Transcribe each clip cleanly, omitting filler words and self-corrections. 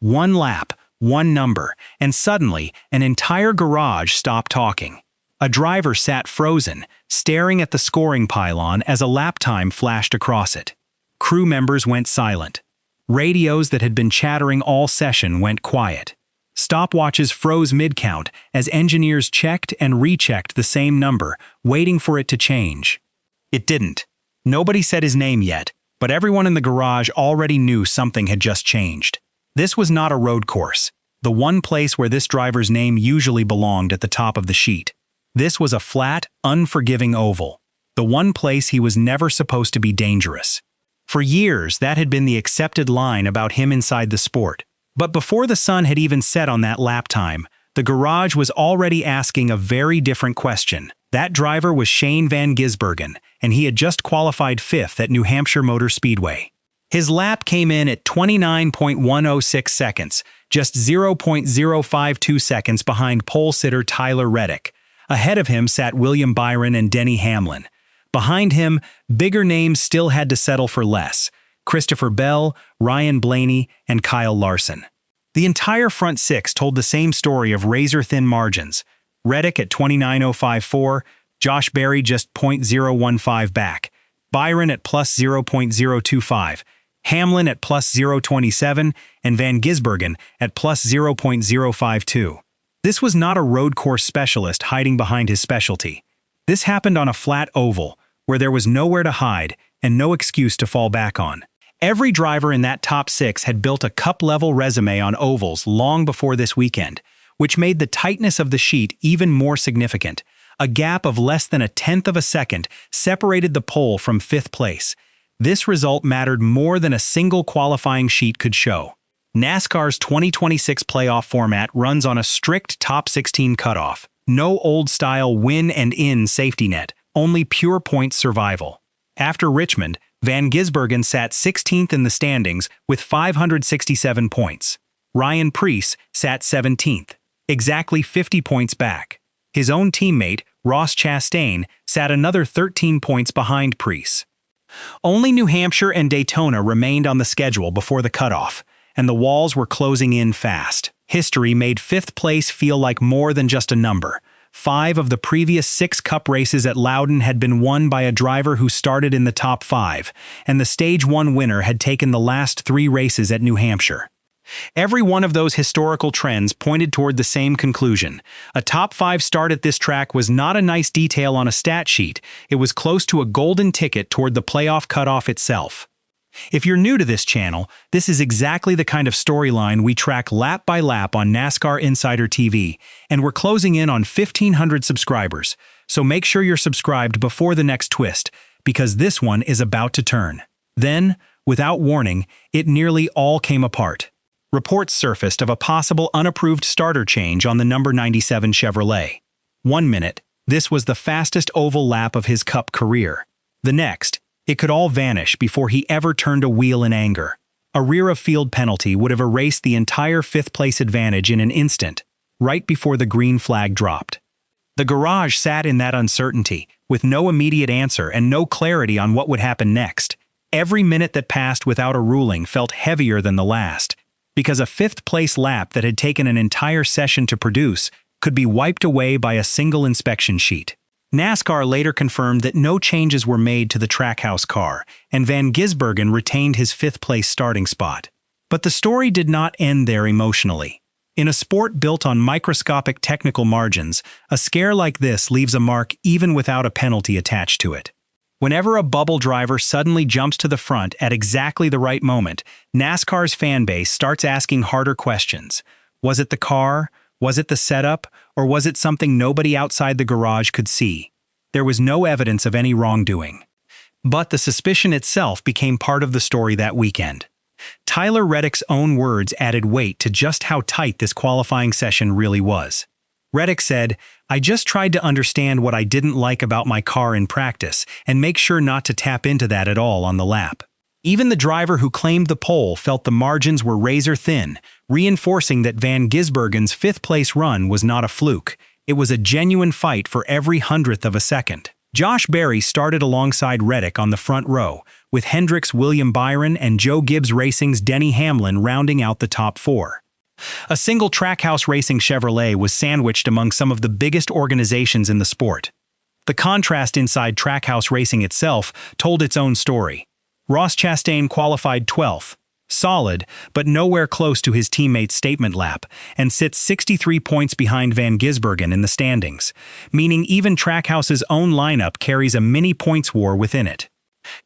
One lap, one number, and suddenly, an entire garage stopped talking. A driver sat frozen, staring at the scoring pylon as a lap time flashed across it. Crew members went silent. Radios that had been chattering all session went quiet. Stopwatches froze mid-count as engineers checked and rechecked the same number, waiting for it to change. It didn't. Nobody said his name yet, but everyone in the garage already knew something had just changed. This was not a road course, the one place where this driver's name usually belonged at the top of the sheet. This was a flat, unforgiving oval, the one place he was never supposed to be dangerous. For years, that had been the accepted line about him inside the sport. But before the sun had even set on that lap time, the garage was already asking a very different question. That driver was Shane Van Gisbergen, and he had just qualified 5th at New Hampshire Motor Speedway. His lap came in at 29.106 seconds, just 0.052 seconds behind pole sitter Tyler Reddick. Ahead of him sat William Byron and Denny Hamlin. Behind him, bigger names still had to settle for less: Christopher Bell, Ryan Blaney, and Kyle Larson. The entire front six told the same story of razor-thin margins. Reddick at 29.054, Josh Berry just .015 back, Byron at plus 0.025, Hamlin at plus 0.27, and Van Gisbergen at plus 0.052. This was not a road course specialist hiding behind his specialty. This happened on a flat oval, where there was nowhere to hide and no excuse to fall back on. Every driver in that top 6 had built a cup-level resume on ovals long before this weekend, which made the tightness of the sheet even more significant. A gap of less than 1/10 of a second separated the pole from 5th place. This result mattered more than a single qualifying sheet could show. NASCAR's 2026 playoff format runs on a strict top 16 cutoff. No old-style win-and-in safety net, only pure point survival. After Richmond, Van Gisbergen sat 16th in the standings with 567 points. Ryan Preece sat 17th, exactly 50 points back. His own teammate, Ross Chastain, sat another 13 points behind Preece. Only New Hampshire and Daytona remained on the schedule before the cutoff, and the walls were closing in fast. History made 5th place feel like more than just a number. 5 of the previous 6 Cup races at Loudon had been won by a driver who started in the top 5, and the Stage 1 winner had taken the last 3 races at New Hampshire. Every one of those historical trends pointed toward the same conclusion. A top 5 start at this track was not a nice detail on a stat sheet, it was close to a golden ticket toward the playoff cutoff itself. If you're new to this channel, this is exactly the kind of storyline we track lap by lap on NASCAR Insider TV, and we're closing in on 1,500 subscribers, so make sure you're subscribed before the next twist, because this one is about to turn. Then, without warning, it nearly all came apart. Reports surfaced of a possible unapproved starter change on the number 97 Chevrolet. 1 minute, this was the fastest oval lap of his Cup career. The next, it could all vanish before he ever turned a wheel in anger. A rear-of-field penalty would have erased the entire 5th place advantage in an instant, right before the green flag dropped. The garage sat in that uncertainty, with no immediate answer and no clarity on what would happen next. Every minute that passed without a ruling felt heavier than the last, because a 5th place lap that had taken an entire session to produce could be wiped away by a single inspection sheet. NASCAR later confirmed that no changes were made to the Trackhouse car, and Van Gisbergen retained his 5th place starting spot. But the story did not end there emotionally. In a sport built on microscopic technical margins, a scare like this leaves a mark even without a penalty attached to it. Whenever a bubble driver suddenly jumps to the front at exactly the right moment, NASCAR's fanbase starts asking harder questions. Was it the car? Was it the setup? Or was it something nobody outside the garage could see? There was no evidence of any wrongdoing. But the suspicion itself became part of the story that weekend. Tyler Reddick's own words added weight to just how tight this qualifying session really was. Reddick said, "I just tried to understand what I didn't like about my car in practice and make sure not to tap into that at all on the lap." Even the driver who claimed the pole felt the margins were razor thin, reinforcing that Van Gisbergen's 5th place run was not a fluke. It was a genuine fight for every 100th of a second. Josh Berry started alongside Reddick on the front row, with Hendrick's William Byron and Joe Gibbs Racing's Denny Hamlin rounding out the top four. A single Trackhouse Racing Chevrolet was sandwiched among some of the biggest organizations in the sport. The contrast inside Trackhouse Racing itself told its own story. Ross Chastain qualified 12th, solid, but nowhere close to his teammate's statement lap, and sits 63 points behind Van Gisbergen in the standings, meaning even Trackhouse's own lineup carries a mini points war within it.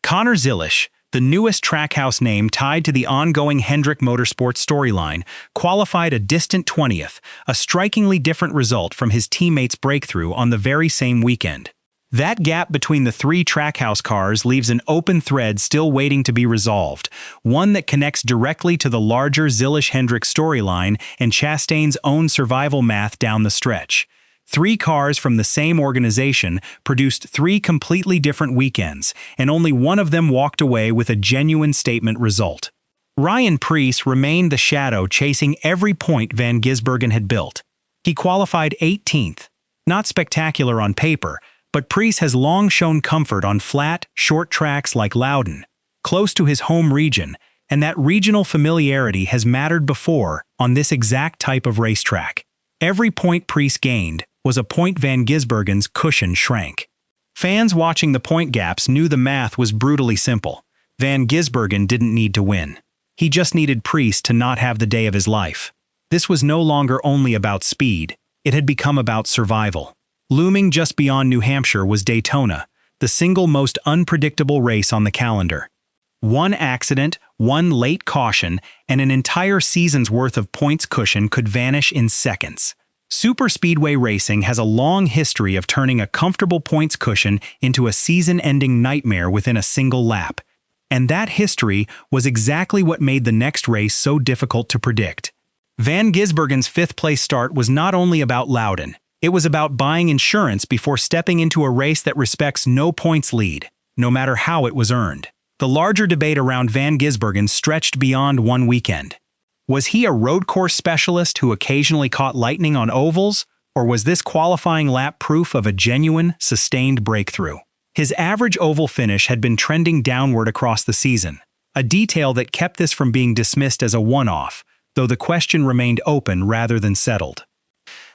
Connor Zilisch, the newest Trackhouse name tied to the ongoing Hendrick Motorsports storyline, qualified a distant 20th, a strikingly different result from his teammate's breakthrough on the very same weekend. That gap between the three Trackhouse cars leaves an open thread still waiting to be resolved, one that connects directly to the larger Zilisch-Hendrick storyline and Chastain's own survival math down the stretch. Three cars from the same organization produced three completely different weekends, and only one of them walked away with a genuine statement result. Ryan Preece remained the shadow chasing every point Van Gisbergen had built. He qualified 18th. Not spectacular on paper, but Preece has long shown comfort on flat, short tracks like Loudon, close to his home region, and that regional familiarity has mattered before on this exact type of racetrack. Every point Preece gained was a point Van Gisbergen's cushion shrank. Fans watching the point gaps knew the math was brutally simple. Van Gisbergen didn't need to win. He just needed Preece to not have the day of his life. This was no longer only about speed, it had become about survival. Looming just beyond New Hampshire was Daytona, the single most unpredictable race on the calendar. One accident, one late caution, and an entire season's worth of points cushion could vanish in seconds. Superspeedway racing has a long history of turning a comfortable points cushion into a season-ending nightmare within a single lap. And that history was exactly what made the next race so difficult to predict. Van Gisbergen's fifth-place start was not only about Loudon. It was about buying insurance before stepping into a race that respects no points lead, no matter how it was earned. The larger debate around Van Gisbergen stretched beyond one weekend. Was he a road course specialist who occasionally caught lightning on ovals, or was this qualifying lap proof of a genuine, sustained breakthrough? His average oval finish had been trending downward across the season, a detail that kept this from being dismissed as a one-off, though the question remained open rather than settled.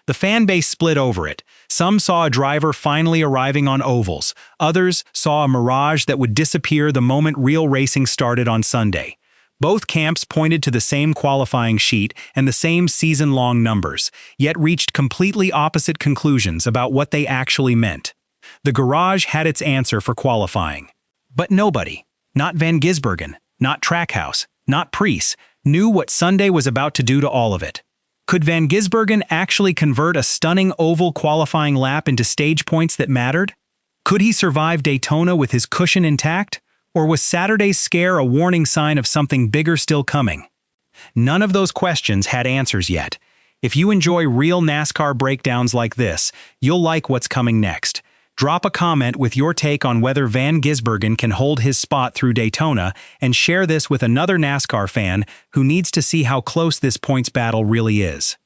The fan base split over it. Some saw a driver finally arriving on ovals. Others saw a mirage that would disappear the moment real racing started on Sunday. Both camps pointed to the same qualifying sheet and the same season-long numbers, yet reached completely opposite conclusions about what they actually meant. The garage had its answer for qualifying. But nobody, not Van Gisbergen, not Trackhouse, not Preece, knew what Sunday was about to do to all of it. Could Van Gisbergen actually convert a stunning oval qualifying lap into stage points that mattered? Could he survive Daytona with his cushion intact? Or was Saturday's scare a warning sign of something bigger still coming? None of those questions had answers yet. If you enjoy real NASCAR breakdowns like this, you'll like what's coming next. Drop a comment with your take on whether Van Gisbergen can hold his spot through Daytona, and share this with another NASCAR fan who needs to see how close this points battle really is.